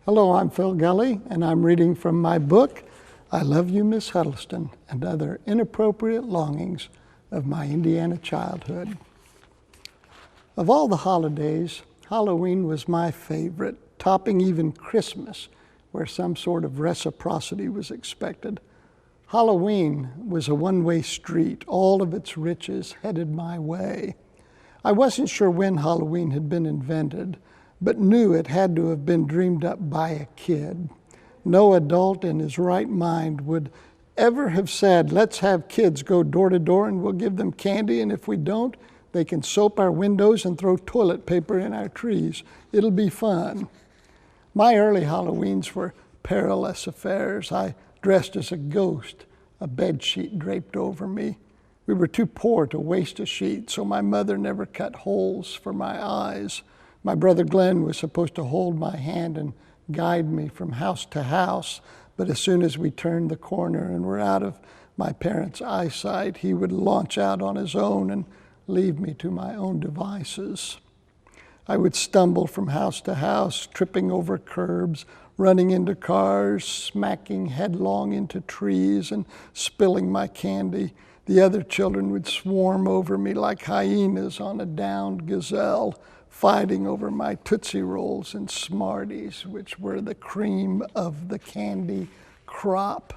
Hello, I'm Phil Gulley, and I'm reading from my book, I Love You, Miss Huddleston, and Other Inappropriate Longings of My Indiana Childhood. Of all the holidays, Halloween was my favorite, topping even Christmas, where some sort of reciprocity was expected. Halloween was a one-way street. All of its riches headed my way. I wasn't sure when Halloween had been invented, but knew it had to have been dreamed up by a kid. No adult in his right mind would ever have said, let's have kids go door to door and we'll give them candy, and if we don't, they can soap our windows and throw toilet paper in our trees. It'll be fun. My early Halloweens were perilous affairs. I dressed as a ghost, a bed sheet draped over me. We were too poor to waste a sheet, so my mother never cut holes for my eyes. My brother Glenn was supposed to hold my hand and guide me from house to house, but as soon as we turned the corner and were out of my parents' eyesight, he would launch out on his own and leave me to my own devices. I would stumble from house to house, tripping over curbs, running into cars, smacking headlong into trees, and spilling my candy. The other children would swarm over me like hyenas on a downed gazelle, fighting over my Tootsie Rolls and Smarties, which were the cream of the candy crop.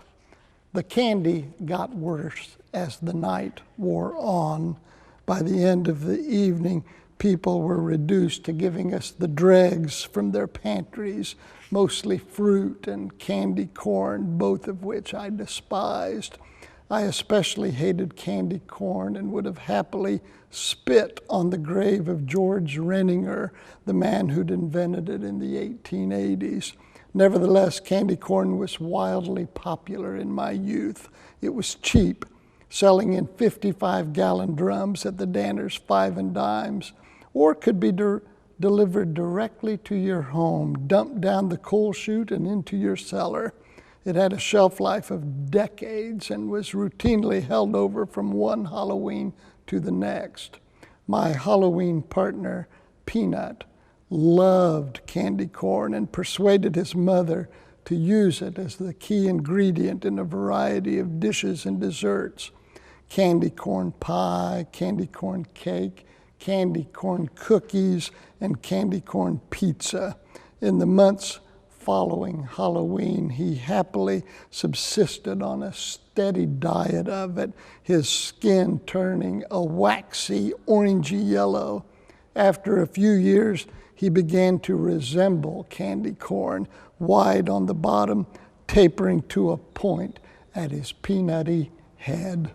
The candy got worse as the night wore on. By the end of the evening, people were reduced to giving us the dregs from their pantries, mostly fruit and candy corn, both of which I despised. I especially hated candy corn and would have happily spit on the grave of George Renninger, the man who'd invented it in the 1880s. Nevertheless, candy corn was wildly popular in my youth. It was cheap, selling in 55-gallon drums at the Danner's 5 and Dimes, or could be delivered directly to your home, dumped down the coal chute and into your cellar. It had a shelf life of decades and was routinely held over from one Halloween to the next. My Halloween partner, Peanut, loved candy corn and persuaded his mother to use it as the key ingredient in a variety of dishes and desserts. Candy corn pie, candy corn cake, candy corn cookies, and candy corn pizza. In the months following Halloween, he happily subsisted on a steady diet of it, his skin turning a waxy orangey yellow. After a few years, he began to resemble candy corn, wide on the bottom, tapering to a point at his peanutty head.